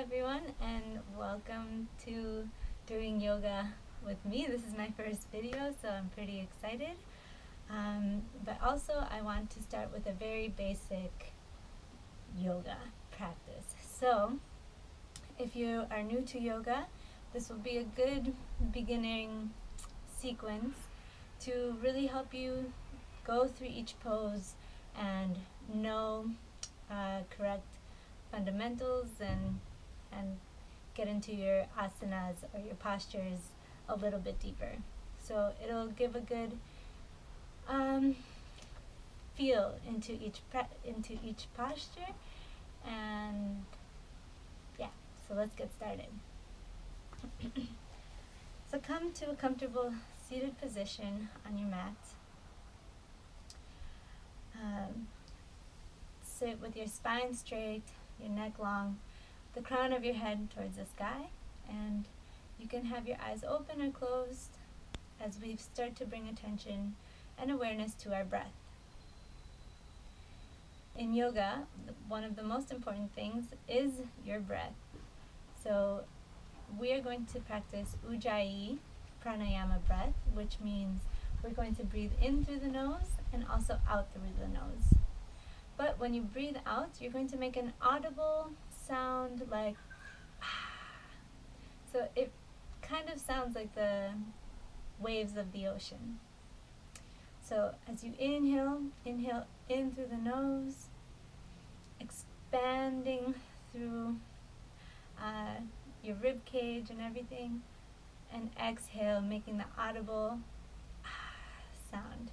everyone, and welcome to Doing Yoga with me. This is my first video, so I'm pretty excited. But also, I want to start with a very basic yoga practice. So, if you are new to yoga, this will be a good beginning sequence to really help you go through each pose and know correct fundamentals and get into your asanas or your postures a little bit deeper. So it'll give a good feel into each posture, and yeah. So let's get started. So come to a comfortable seated position on your mat. Sit with your spine straight, your neck long, the crown of your head towards the sky, and you can have your eyes open or closed as we start to bring attention and awareness to our breath. In yoga, one of the most important things is your breath. So we are going to practice Ujjayi pranayama breath, which means we're going to breathe in through the nose and also out through the nose. But when you breathe out, you're going to make an audible sound like so it kind of sounds like the waves of the ocean. So as you inhale in through the nose, expanding through your rib cage and everything, and exhale, making the audible sound.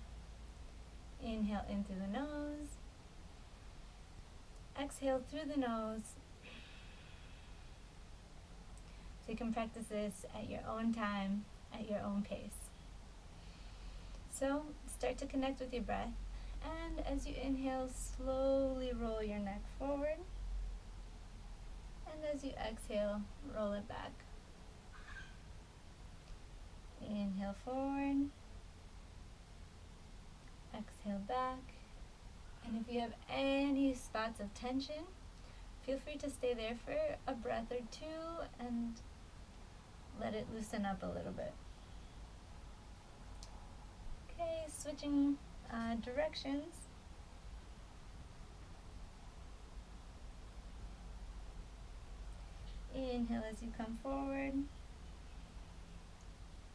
Inhale in through the nose, exhale through the nose. So you can practice this at your own time, at your own pace. So start to connect with your breath, and as you inhale, slowly roll your neck forward, and as you exhale, roll it back. Inhale forward, exhale back. And if you have any spots of tension, feel free to stay there for a breath or two and let it loosen up a little bit. Okay, switching directions. Inhale as you come forward.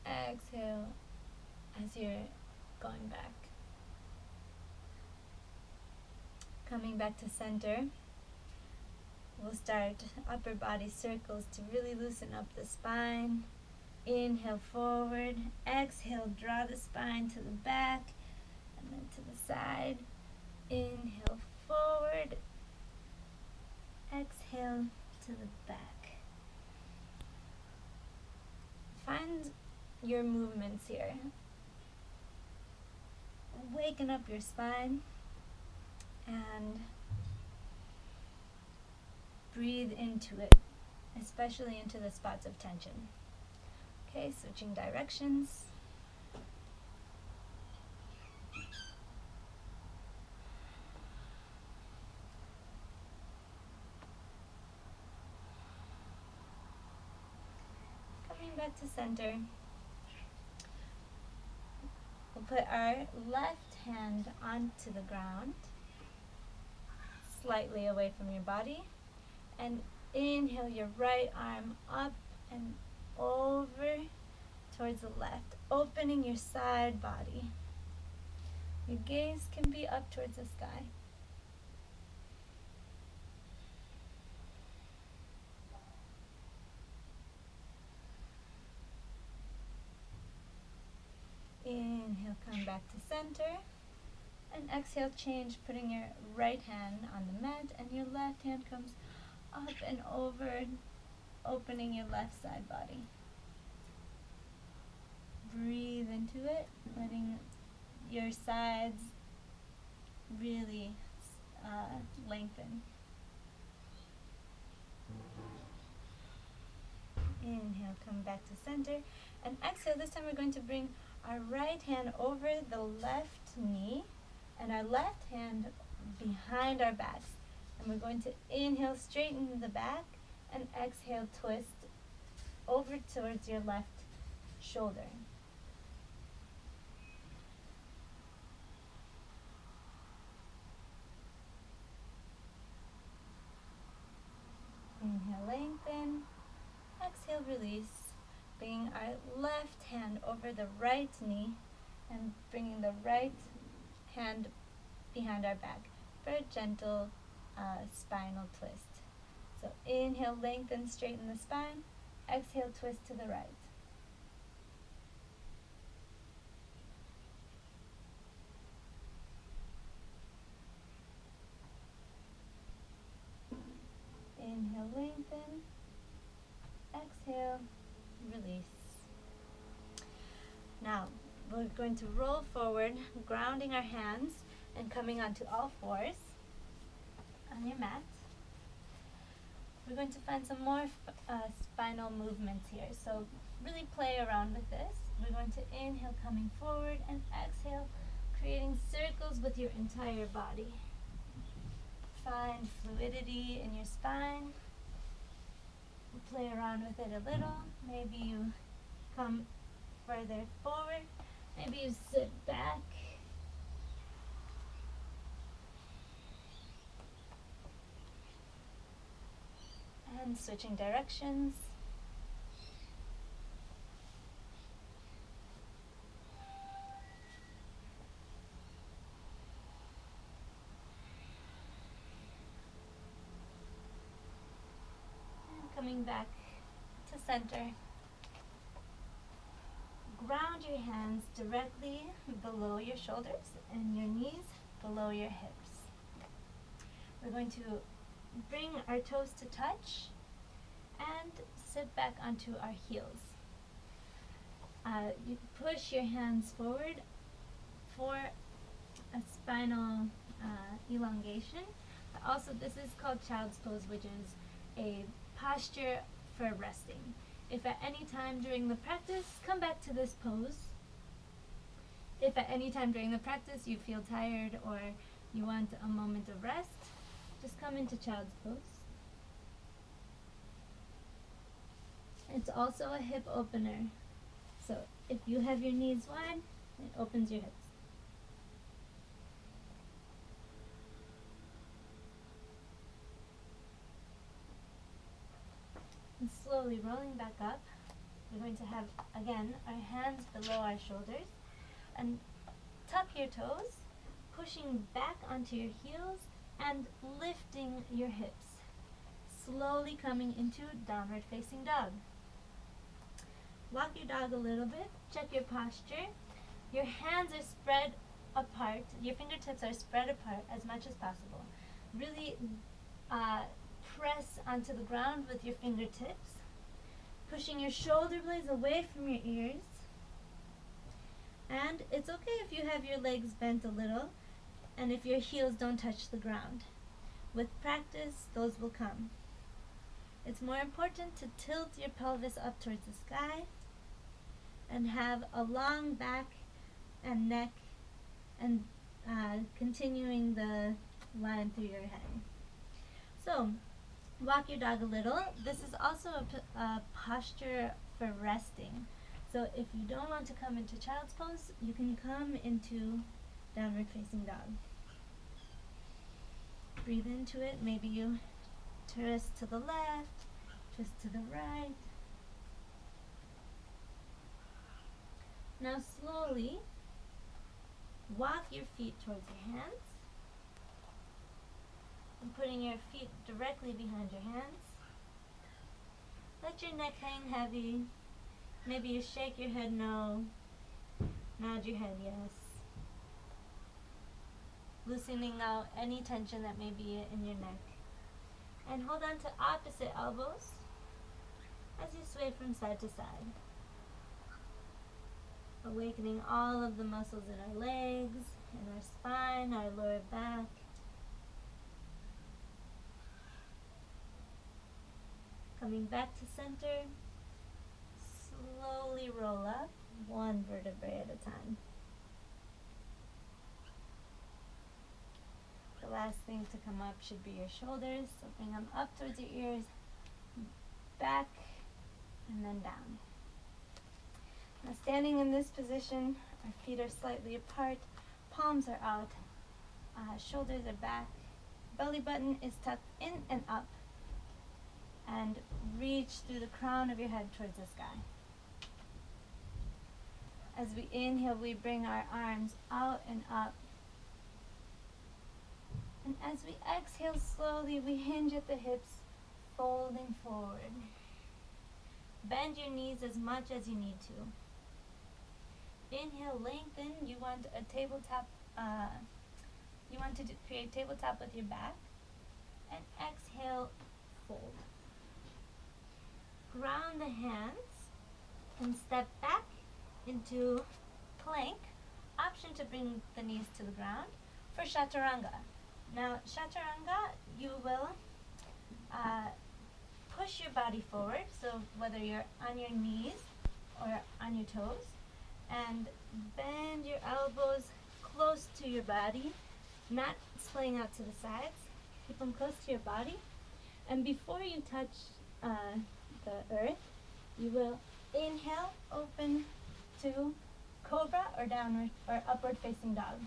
Exhale as you're going back. Coming back to center, we'll start upper body circles to really loosen up the spine. Inhale forward, exhale, draw the spine to the back and then to the side. Inhale forward, exhale to the back. Find your movements here. Waken up your spine and breathe into it, especially into the spots of tension. Okay, switching directions. Coming back to center. We'll put our left hand onto the ground, slightly away from your body, and inhale your right arm up and over towards the left, opening your side body. Your gaze can be up towards the sky. Inhale, come back to center, and exhale, change, putting your right hand on the mat, and your left hand comes up and over, opening your left side body. Breathe into it, letting your sides really lengthen. Inhale, come back to center, and exhale. This time we're going to bring our right hand over the left knee and our left hand behind our backs. And we're going to inhale, straighten the back, and exhale, twist over towards your left shoulder. Inhale, lengthen. Exhale, release. Bringing our left hand over the right knee and bringing the right hand behind our back for a gentle spinal twist. So inhale, lengthen, straighten the spine. Exhale, twist to the right. Inhale, lengthen. Exhale, release. Now, we're going to roll forward, grounding our hands and coming onto all fours on your mat. We're going to find some more spinal movements here. So really play around with this. We're going to inhale, coming forward, and exhale, creating circles with your entire body. Find fluidity in your spine. Play around with it a little. Maybe you come further forward. Maybe you sit back. And switching directions. And coming back to center. Ground your hands directly below your shoulders and your knees below your hips. We're going to bring our toes to touch and sit back onto our heels. You push your hands forward for a spinal elongation. Also, this is called child's pose, which is a posture for resting. If at any time during the practice, come back to this pose. If at any time during the practice you feel tired or you want a moment of rest, just come into child's pose. It's also a hip opener. So if you have your knees wide, it opens your hips. And slowly rolling back up, we're going to have, again, our hands below our shoulders. And tuck your toes, pushing back onto your heels and lifting your hips. Slowly coming into downward facing dog. Walk your dog a little bit, check your posture. Your hands are spread apart, your fingertips are spread apart as much as possible. Really press onto the ground with your fingertips, pushing your shoulder blades away from your ears. And it's okay if you have your legs bent a little and if your heels don't touch the ground. With practice, those will come. It's more important to tilt your pelvis up towards the sky and have a long back and neck and continuing the line through your head. So, walk your dog a little. This is also a posture for resting. So if you don't want to come into child's pose, you can come into downward facing dog. Breathe into it. Maybe you twist to the left, twist to the right. Now slowly walk your feet towards your hands and putting your feet directly behind your hands. Let your neck hang heavy. Maybe you shake your head no, nod your head yes. Loosening out any tension that may be in your neck. And hold on to opposite elbows as you sway from side to side. Awakening all of the muscles in our legs, in our spine, our lower back. Coming back to center. Slowly roll up, one vertebrae at a time. The last thing to come up should be your shoulders, so bring them up towards your ears back, and then down. Now standing in this position, our feet are slightly apart, palms are out, shoulders are back, belly button is tucked in and up, and reach through the crown of your head towards the sky. As we inhale, we bring our arms out and up. And as we exhale slowly, we hinge at the hips, folding forward. Bend your knees as much as you need to. Inhale, lengthen. You want a tabletop. You want to create tabletop with your back. And exhale, fold. Ground the hands and step back into plank. Option to bring the knees to the ground for chaturanga. Now, chaturanga, you will push your body forward, so whether you're on your knees or on your toes, and bend your elbows close to your body, not splaying out to the sides. Keep them close to your body. And before you touch the earth, you will inhale, open to cobra or downward or upward facing dog.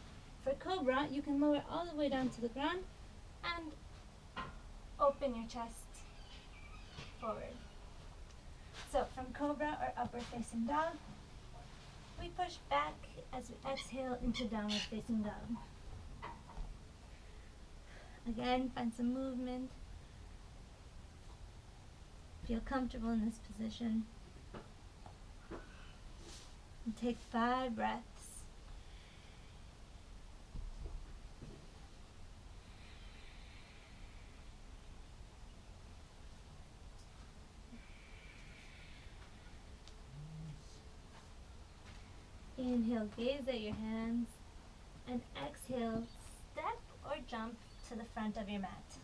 For cobra, you can lower all the way down to the ground and open your chest forward. So from cobra or upward facing dog, we push back as we exhale into downward facing dog. Again, find some movement. Feel comfortable in this position. And take 5 breaths. Inhale, gaze at your hands, and exhale, step or jump to the front of your mat.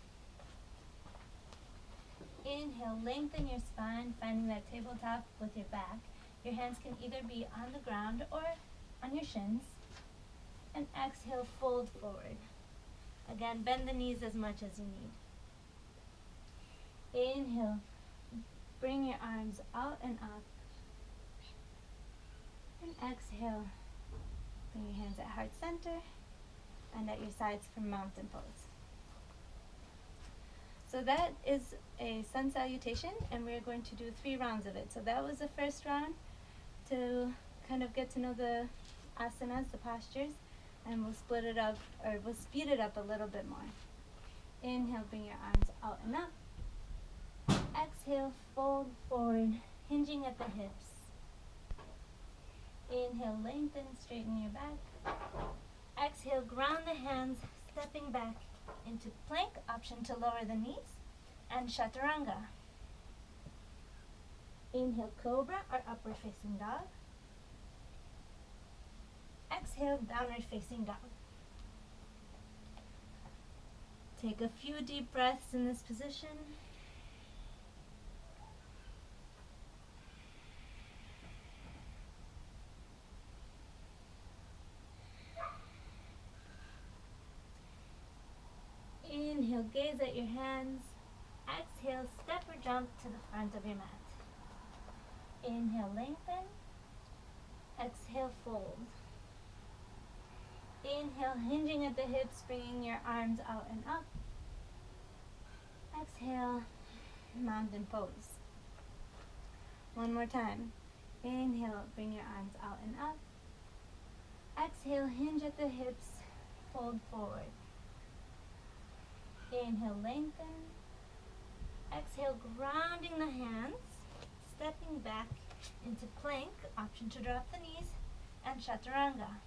Inhale, lengthen your spine, finding that tabletop with your back. Your hands can either be on the ground or on your shins. And exhale, fold forward. Again, bend the knees as much as you need. Inhale, bring your arms out and up. And exhale, bring your hands at heart center and at your sides for mountain pose. So that is a sun salutation, and we're going to do 3 rounds of it. So that was the first round to kind of get to know the asanas, the postures, and we'll split it up, or we'll speed it up a little bit more. Inhale, bring your arms out and up. Exhale, fold forward, hinging at the hips. Inhale, lengthen, straighten your back. Exhale, ground the hands, stepping back into plank, option to lower the knees, and chaturanga. Inhale, cobra or upward facing dog. Exhale, downward facing dog. Take a few deep breaths in this position. Inhale, gaze at your hands. Exhale, step or jump to the front of your mat. Inhale, lengthen. Exhale, fold. Inhale, hinging at the hips, bringing your arms out and up. Exhale, mountain pose. One more time. Inhale, bring your arms out and up. Exhale, hinge at the hips, fold forward. Inhale, lengthen. Exhale, grounding the hands, stepping back into plank, option to drop the knees, and chaturanga.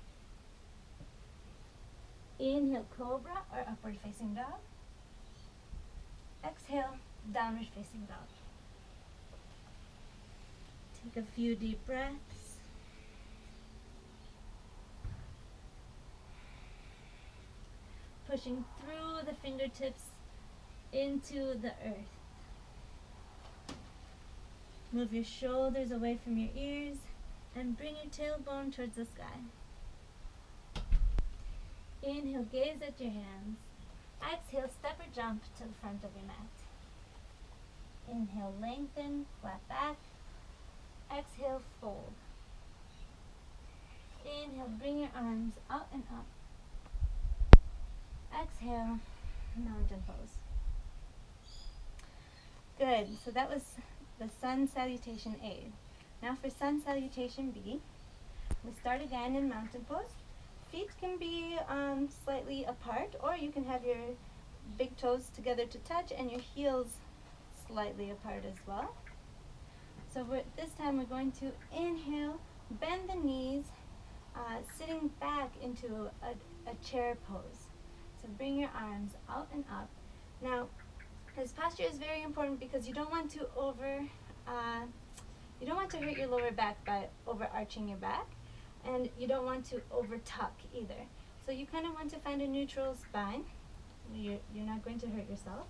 Inhale, cobra or upward facing dog. Exhale, downward facing dog. Take a few deep breaths. Pushing through the fingertips into the earth. Move your shoulders away from your ears and bring your tailbone towards the sky. Inhale, gaze at your hands. Exhale, step or jump to the front of your mat. Inhale, lengthen, flat back. Exhale, fold. Inhale, bring your arms out and up. Exhale, mountain pose. Good, so that was the sun salutation A. Now for sun salutation B, we start again in mountain pose. Feet can be slightly apart, or you can have your big toes together to touch and your heels slightly apart as well. So this time we're going to inhale, bend the knees, sitting back into a chair pose. So bring your arms out and up. Now, this posture is very important because you don't want to hurt your lower back by overarching your back, and you don't want to over tuck either. So you kind of want to find a neutral spine. You're not going to hurt yourself,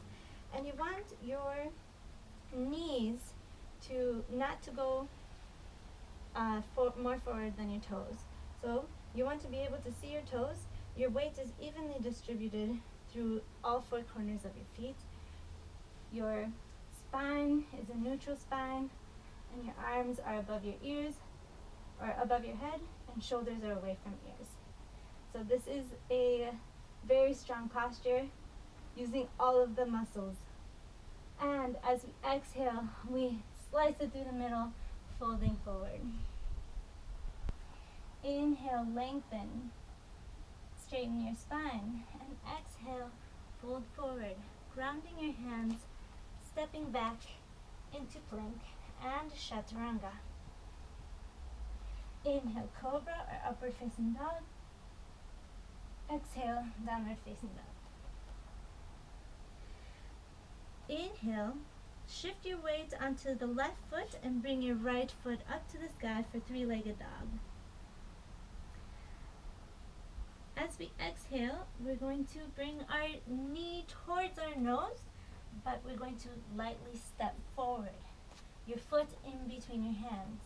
and you want your knees not to go more forward than your toes. So you want to be able to see your toes. Your weight is evenly distributed through all four corners of your feet. Your spine is a neutral spine, and your arms are above your ears, or above your head, and shoulders are away from ears. So this is a very strong posture, using all of the muscles. And as we exhale, we slice it through the middle, folding forward. Inhale, lengthen, straighten your spine, and exhale, fold forward, grounding your hands, stepping back into plank and chaturanga. Inhale, cobra or upward facing dog. Exhale, downward facing dog. Inhale, shift your weight onto the left foot and bring your right foot up to the sky for three-legged dog. As we exhale, we're going to bring our knee towards our nose, but we're going to lightly step forward. Your foot in between your hands.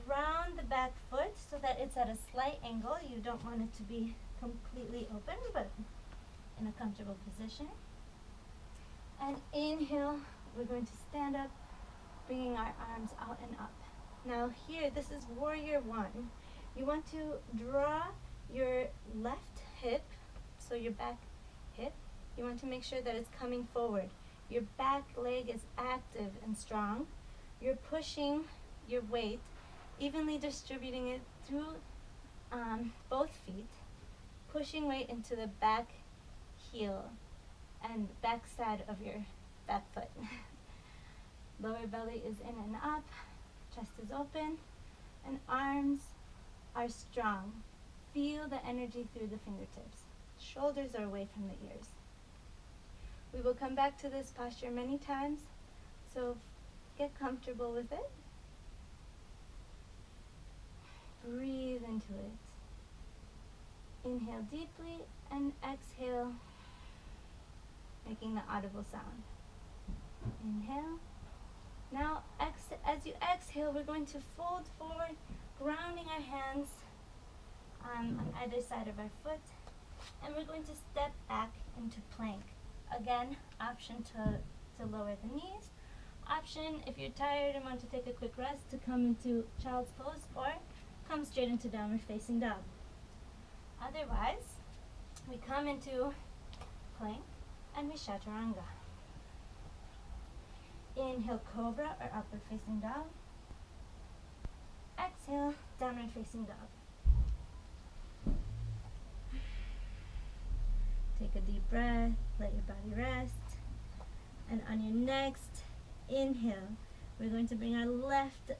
Ground the back foot so that it's at a slight angle. You don't want it to be completely open, but in a comfortable position. And inhale, we're going to stand up, bringing our arms out and up. Now here, this is warrior one. You want to draw your left hip, so your back hip, you want to make sure that it's coming forward. Your back leg is active and strong. You're pushing your weight, evenly distributing it through both feet, pushing weight into the back heel and back side of your back foot. Lower belly is in and up, chest is open, and arms are strong. Feel the energy through the fingertips. Shoulders are away from the ears. We will come back to this posture many times, so get comfortable with it. Breathe into it. Inhale deeply and exhale, making the audible sound. Inhale. Now, as you exhale, we're going to fold forward, grounding our hands on either side of our foot, and we're going to step back into plank. Again, option to lower the knees. Option, if you're tired and want to take a quick rest, to come into child's pose or come straight into downward facing dog. Otherwise, we come into plank and we chaturanga. Inhale, cobra or upward facing dog. Exhale, downward facing dog. Take a deep breath, let your body rest. And on your next inhale, we're going to bring our left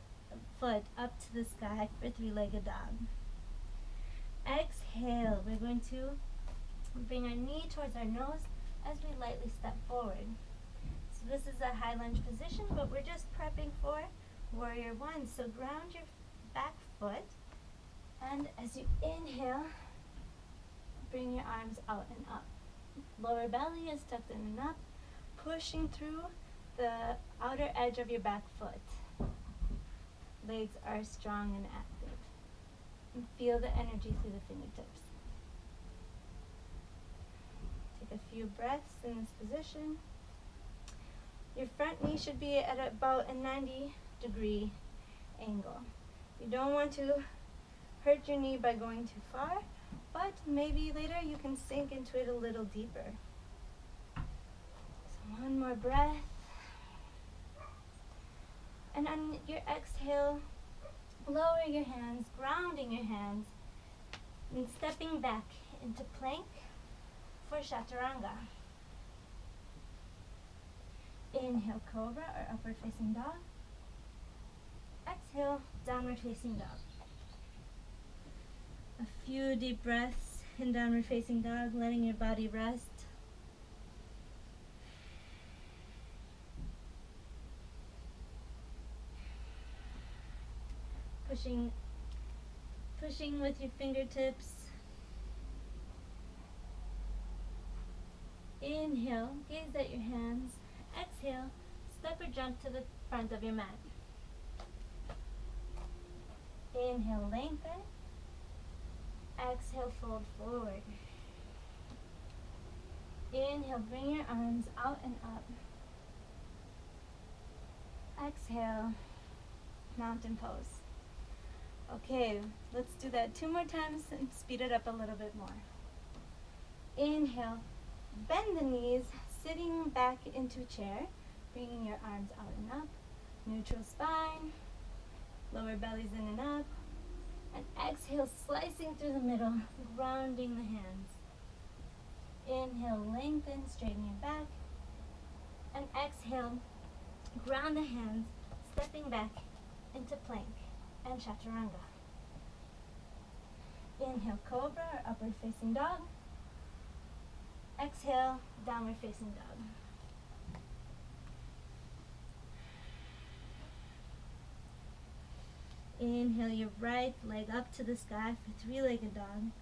foot up to the sky for three-legged dog. Exhale, we're going to bring our knee towards our nose as we lightly step forward. So this is a high lunge position, but we're just prepping for warrior one. So ground your back foot, and as you inhale, bring your arms out and up. Lower belly is tucked in and up, pushing through the outer edge of your back foot. Legs are strong and active. And feel the energy through the fingertips. Take a few breaths in this position. your front knee should be at about a 90-degree angle. You don't want to hurt your knee by going too far, but maybe later you can sink into it a little deeper. So one more breath. And on your exhale, lower your hands, grounding your hands, and stepping back into plank for chaturanga. Inhale, cobra or upward facing dog. Exhale, downward facing dog. A few deep breaths in downward facing dog, letting your body rest. Pushing with your fingertips. Inhale, gaze at your hands. Exhale, step or jump to the front of your mat. Inhale, lengthen. Exhale, fold forward. Inhale, bring your arms out and up. Exhale, mountain pose. Okay, let's do that 2 more times and speed it up a little bit more. Inhale, bend the knees, sitting back into chair, bringing your arms out and up. Neutral spine, lower bellies in and up. And exhale, slicing through the middle, grounding the hands. Inhale, lengthen, straighten your back. And exhale, ground the hands, stepping back into plank and chaturanga. Inhale, cobra or upward facing dog. Exhale, downward facing dog. Inhale your right leg up to the sky for three-legged dog.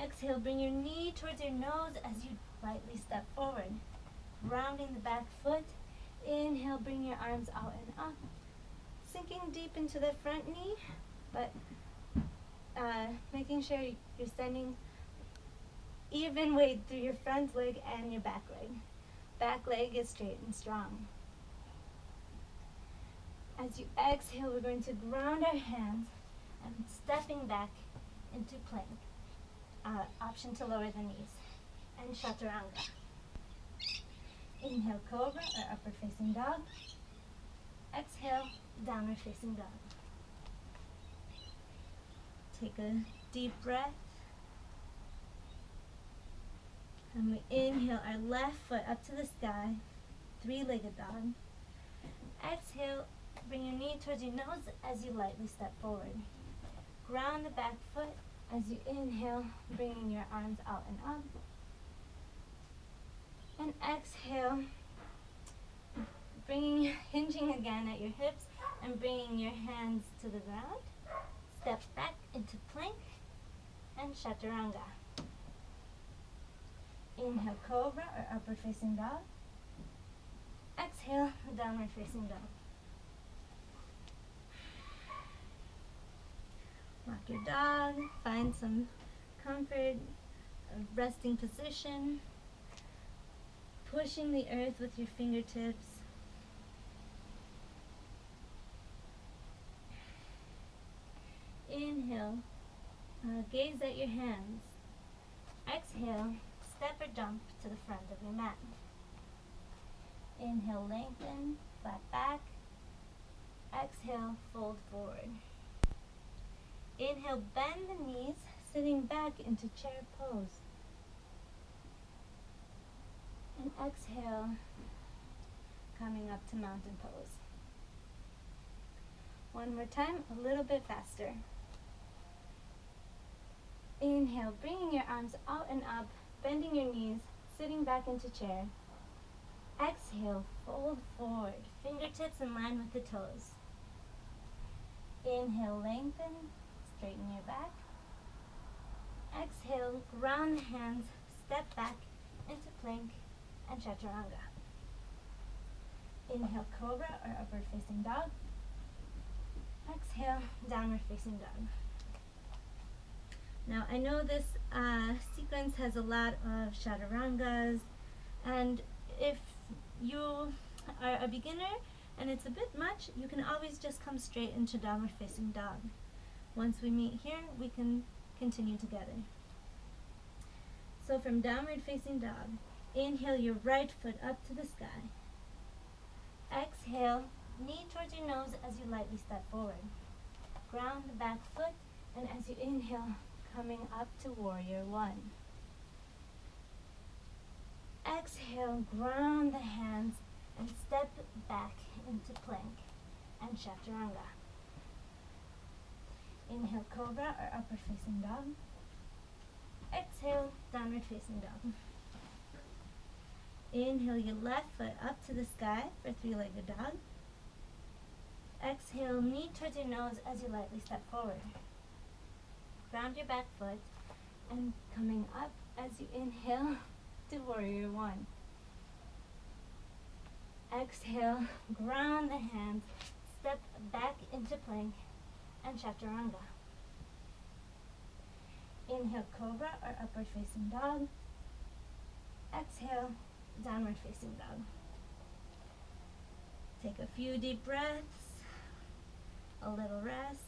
Exhale, bring your knee towards your nose as you lightly step forward. Rounding the back foot. Inhale, bring your arms out and up. Sinking deep into the front knee, but making sure you're sending even weight through your front leg and your back leg. Back leg is straight and strong. As you exhale, we're going to ground our hands and stepping back into plank. Option to lower the knees. And chaturanga. Inhale, cobra or upward facing dog. Exhale, downward facing dog. Take a deep breath. And we inhale our left foot up to the sky, three-legged dog. Exhale, bring your knee towards your nose as you lightly step forward. Ground the back foot as you inhale, bringing your arms out and up. And exhale, hinging again at your hips and bringing your hands to the ground. Step back into plank and chaturanga. Inhale, cobra or upward facing dog. Exhale, downward facing dog. Rock your dog, find some comfort, a resting position. Pushing the earth with your fingertips. Inhale, gaze at your hands. Exhale, step or jump to the front of your mat. Inhale, lengthen, flat back. Exhale, fold forward. Inhale, bend the knees, sitting back into chair pose. And exhale, coming up to mountain pose. One more time, a little bit faster. Inhale, bringing your arms out and up, bending your knees, sitting back into chair. Exhale, fold forward, fingertips in line with the toes. Inhale, lengthen, straighten your back. Exhale, ground the hands, step back into plank and chaturanga. Inhale, cobra or upward facing dog. Exhale, downward facing dog. Now I know this sequence has a lot of chaturangas, and if you are a beginner and it's a bit much, you can always just come straight into downward facing dog. Once we meet here, we can continue together. So from downward facing dog, inhale your right foot up to the sky. Exhale, knee towards your nose as you lightly step forward. Ground the back foot, and as you inhale, coming up to warrior one. Exhale, ground the hands and step back into plank and chaturanga. Inhale, cobra or upward facing dog. Exhale, downward facing dog. Inhale your left foot up to the sky for three-legged dog. Exhale, knee towards your nose as you lightly step forward. Ground your back foot and coming up as you inhale to warrior one. Exhale, ground the hands, step back into plank and chaturanga. Inhale, cobra or upward facing dog. Exhale, downward facing dog. Take a few deep breaths, a little rest.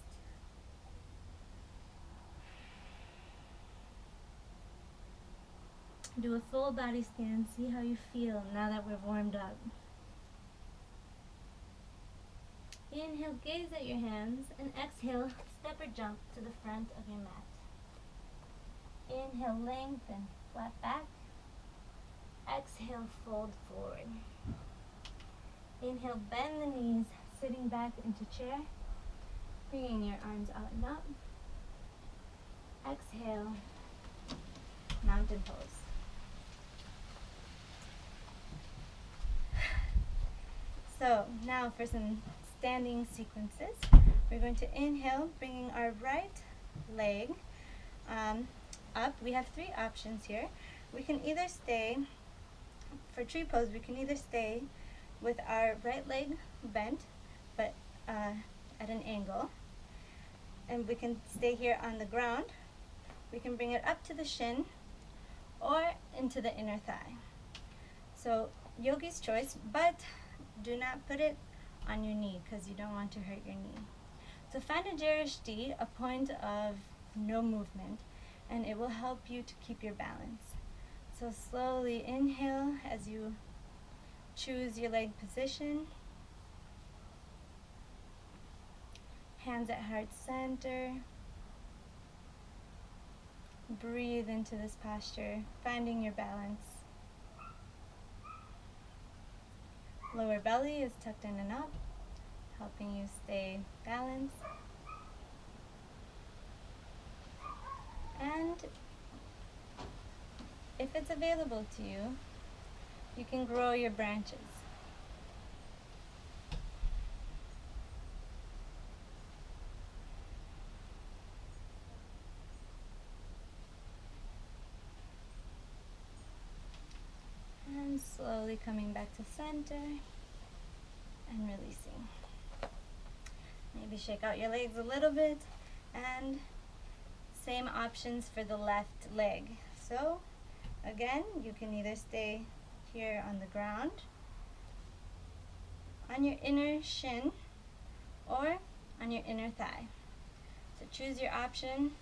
Do a full body scan, see how you feel now that we're warmed up. Inhale, gaze at your hands, and exhale, step or jump to the front of your mat. Inhale, lengthen, flat back. Exhale, fold forward. Inhale, bend the knees, sitting back into chair, bringing your arms out and up. Exhale, mountain pose. So now for some standing sequences, we're going to inhale, bringing our right leg up. We have three options here. We can either stay, for tree pose, we can either stay with our right leg bent, but at an angle. And we can stay here on the ground. We can bring it up to the shin or into the inner thigh. So yogi's choice, but do not put it on your knee because you don't want to hurt your knee. So find a Jarishti, a point of no movement, and it will help you to keep your balance. So slowly inhale as you choose your leg position. Hands at heart center. Breathe into this posture, finding your balance. Lower belly is tucked in and up, helping you stay balanced. And if it's available to you, you can grow your branches. And slowly coming back to center and releasing. Maybe shake out your legs a little bit, and same options for the left leg. So again, you can either stay here on the ground, on your inner shin, or on your inner thigh. So choose your option.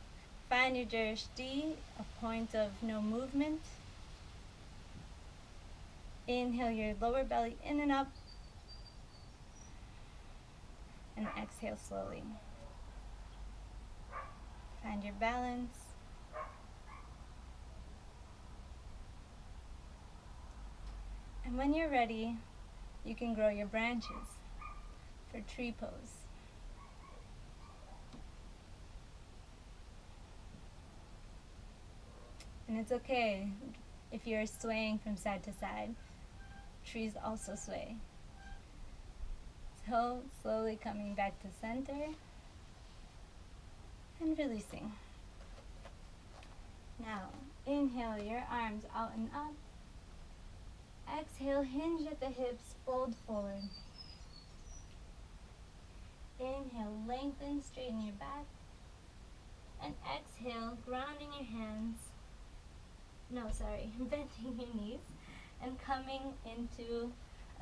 Find your Jarishti, a point of no movement. Inhale your lower belly in and up, and exhale slowly. Find your balance. And when you're ready, you can grow your branches for tree pose. And it's okay if you're swaying from side to side. Trees also sway. So slowly coming back to center and releasing. Now inhale your arms out and up. Exhale, hinge at the hips, fold forward. Inhale, lengthen, straighten your back. And exhale, grounding your hands. Bending your knees and coming into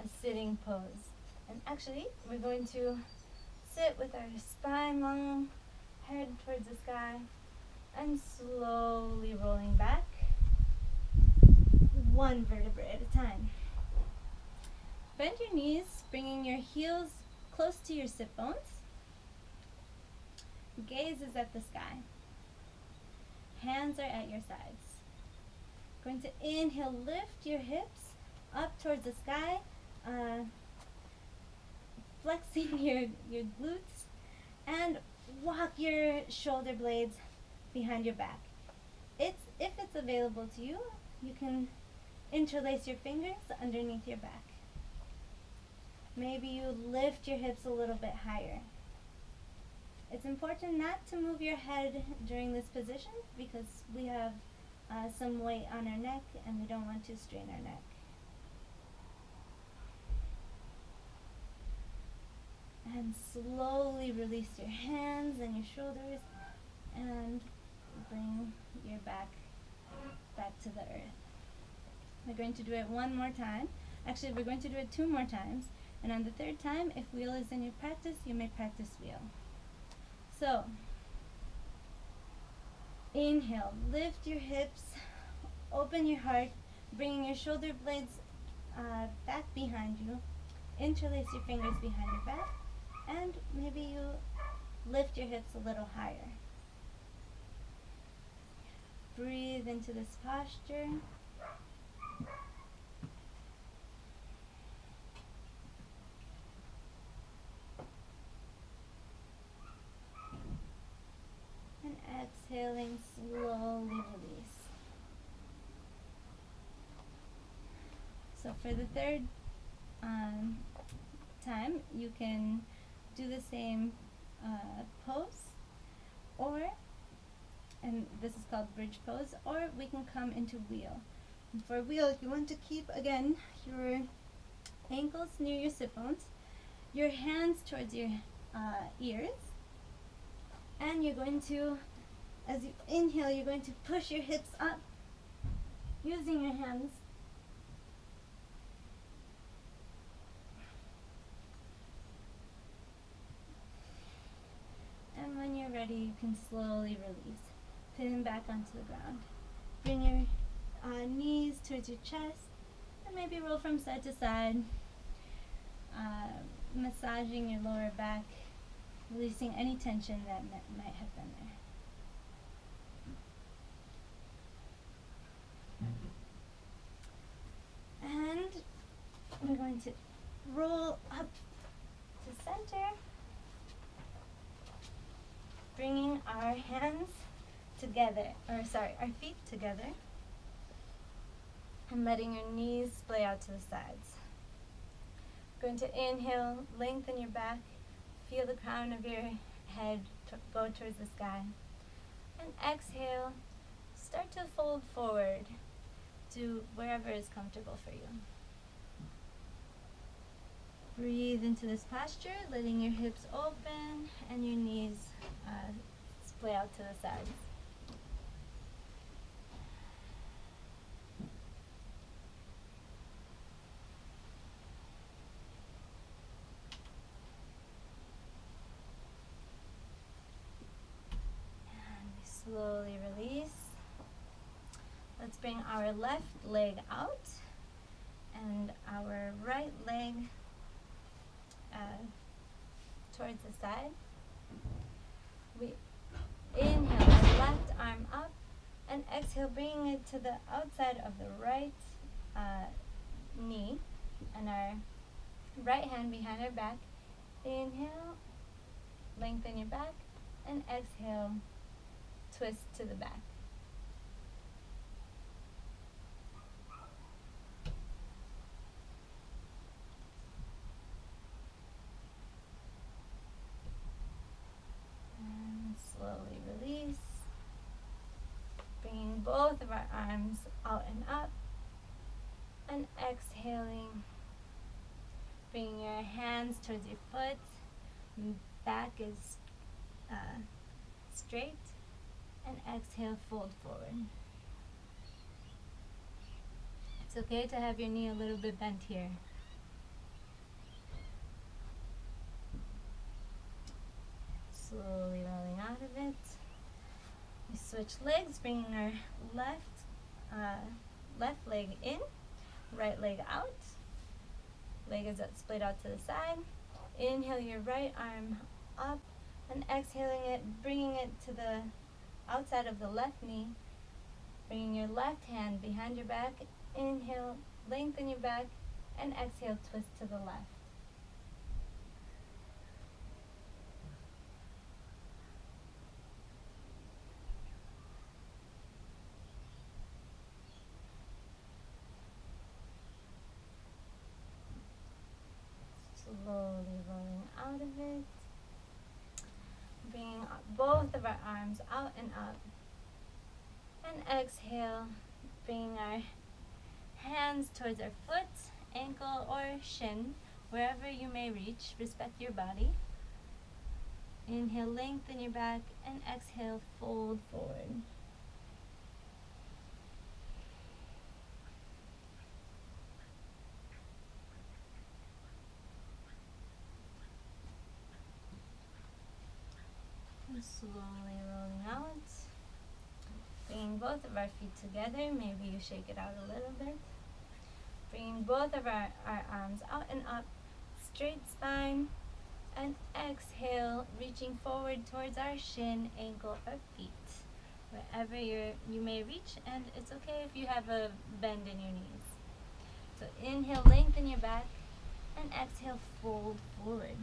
a sitting pose. And actually, we're going to sit with our spine long, head towards the sky, and slowly rolling back, one vertebra at a time. Bend your knees, bringing your heels close to your sit bones. Gaze is at the sky. Hands are at your sides. Going to inhale, lift your hips up towards the sky, flexing your glutes, and walk your shoulder blades behind your back. If it's available to you, you can interlace your fingers underneath your back. Maybe you lift your hips a little bit higher. It's important not to move your head during this position because we have some weight on our neck and we don't want to strain our neck. And slowly release your hands and your shoulders and bring your back to the earth. We're going to do it one more time. Actually, we're going to do it 2 more times. And on the 3rd time, if wheel is in your practice, you may practice wheel. So, inhale, lift your hips, open your heart, bringing your shoulder blades back behind you. Interlace your fingers behind your back, and maybe you lift your hips a little higher. Breathe into this posture. And exhaling, slowly release. So for the 3rd time, you can do the same pose, and this is called bridge pose, or we can come into wheel. And for wheel, if you want to keep, again, your ankles near your sit bones, your hands towards your ears, and you're going to, as you inhale, you're going to push your hips up using your hands. And when you're ready, you can slowly release. Pin back onto the ground. Bring your knees towards your chest, and maybe roll from side to side, massaging your lower back, releasing any tension that might have been there. And we're going to roll up to center, bringing our hands together, our feet together, and letting your knees splay out to the sides. Going to inhale, lengthen your back, feel the crown of your head go towards the sky. And exhale, start to fold forward to wherever is comfortable for you. Breathe into this posture, letting your hips open and your knees splay out to the sides. And we slowly release. Let's bring our left leg out and our right leg towards the side. We inhale our left arm up and exhale, bringing it to the outside of the right knee and our right hand behind our back. Inhale, lengthen your back, and exhale, twist to the back. Slowly release, bringing both of our arms out and up, and exhaling, bringing your hands towards your foot, back is straight, and exhale, fold forward. It's okay to have your knee a little bit bent here. slowly rolling out of it. We switch legs, bringing our left leg in, right leg out. Leg is split out to the side. Inhale your right arm up and exhaling it, bringing it to the outside of the left knee. Bringing your left hand behind your back. Inhale, lengthen your back, and exhale, twist to the left. Slowly rolling out of it. Bringing both of our arms out and up. And exhale, bringing our hands towards our foot, ankle, or shin, wherever you may reach. Respect your body. Inhale, lengthen your back, and exhale, fold forward. And slowly rolling out. Bringing both of our feet together. Maybe you shake it out a little bit. Bringing both of our arms out and up. Straight spine. And exhale, reaching forward towards our shin, ankle, or feet. Wherever you may reach, and it's okay if you have a bend in your knees. So inhale, lengthen your back, and exhale, fold forward.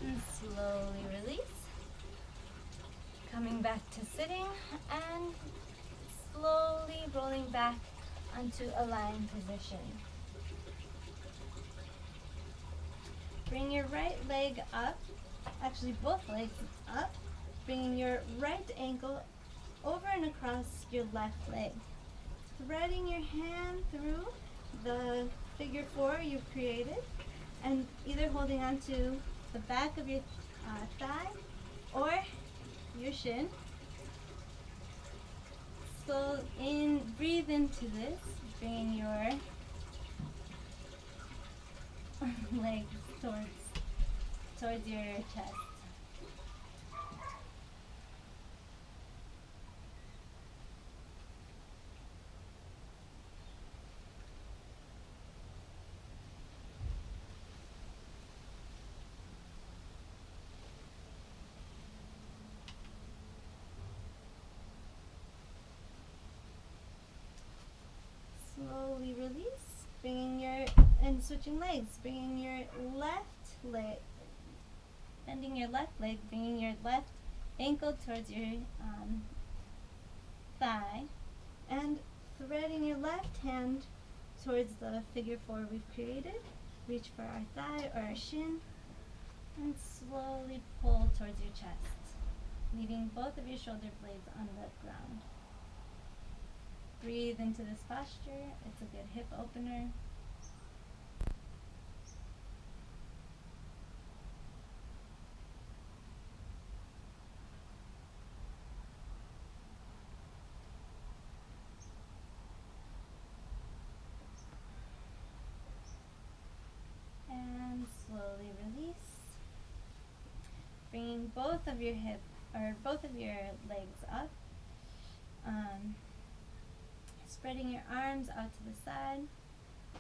And slowly release. Coming back to sitting and slowly rolling back onto a lying position. Bring your right leg up, actually both legs up, bringing your right ankle over and across your left leg. Threading your hand through the figure four you've created and either holding onto the back of your thigh or your shin. So breathe into this, bringing your legs towards your chest. Slowly release, switching legs, bringing your left leg, bending your left leg, bringing your left ankle towards your thigh, and threading your left hand towards the figure four we've created. Reach for our thigh or our shin, and slowly pull towards your chest, leaving both of your shoulder blades on the ground. Breathe into this posture. It's a good hip opener. And slowly release. Bringing both of your legs up. Spreading your arms out to the side.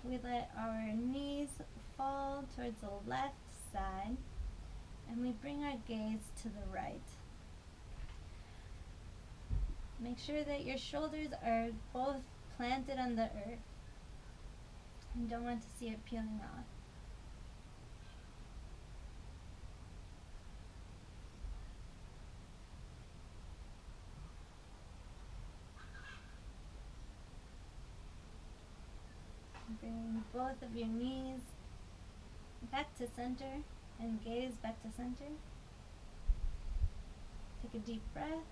We let our knees fall towards the left side, and we bring our gaze to the right. Make sure that your shoulders are both planted on the earth. You don't want to see it peeling off. Bring both of your knees back to center and gaze back to center. Take a deep breath,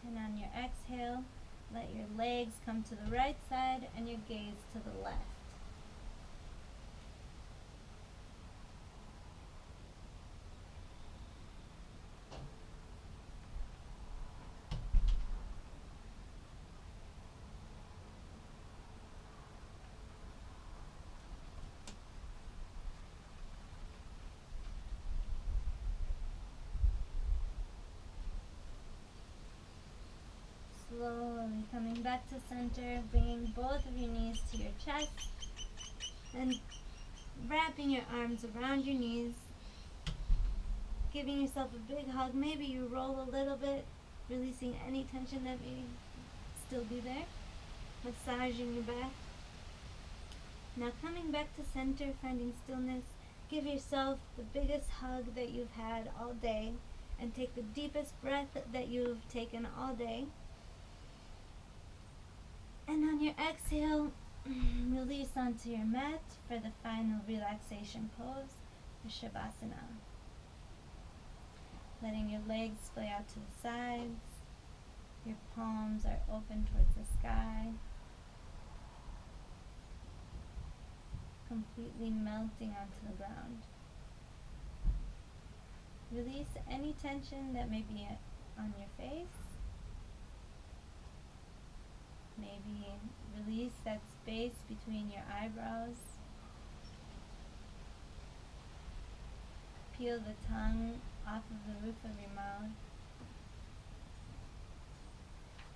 and on your exhale, let your legs come to the right side and your gaze to the left. back to center, bringing both of your knees to your chest and wrapping your arms around your knees, giving yourself a big hug. Maybe you roll a little bit, releasing any tension that may still be there, massaging your back. Now coming back to center, finding stillness, give yourself the biggest hug that you've had all day and take the deepest breath that you've taken all day. And on your exhale, release onto your mat for the final relaxation pose, the Shavasana. Letting your legs splay out to the sides, your palms are open towards the sky, completely melting onto the ground. Release any tension that may be on your face. Maybe release that space between your eyebrows. Peel the tongue off of the roof of your mouth.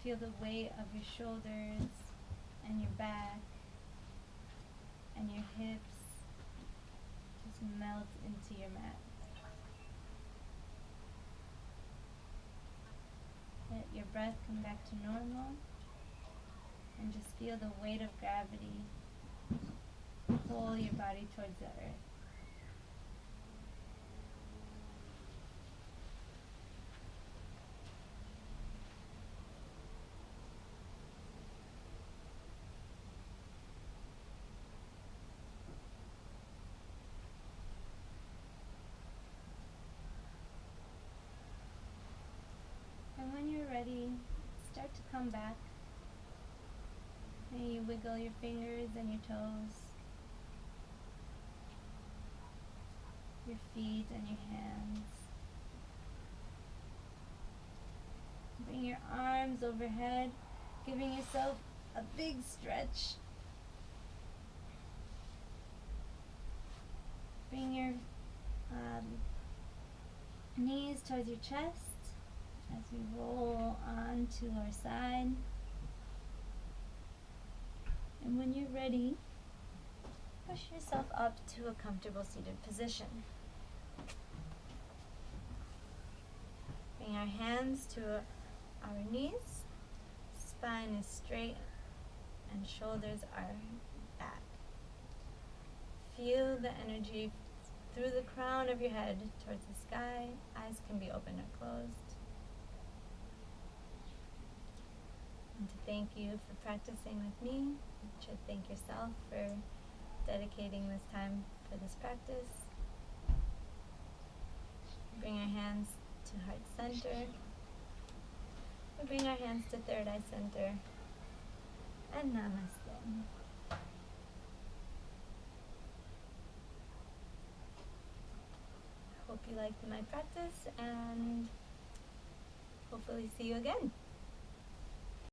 Feel the weight of your shoulders and your back and your hips just melt into your mat. Let your breath come back to normal and just feel the weight of gravity pull your body towards the earth. And when you're ready, start to come back. And you wiggle your fingers and your toes, your feet and your hands. Bring your arms overhead, giving yourself a big stretch. Bring your knees towards your chest as we roll on to our side. And when you're ready, push yourself up to a comfortable seated position. Bring our hands to our knees, spine is straight, and shoulders are back. Feel the energy through the crown of your head towards the sky. Eyes can be open or closed. And to thank you for practicing with me, you should thank yourself for dedicating this time for this practice. Bring our hands to heart center. We bring our hands to third eye center. And namaste. Hope you liked my practice and hopefully see you again.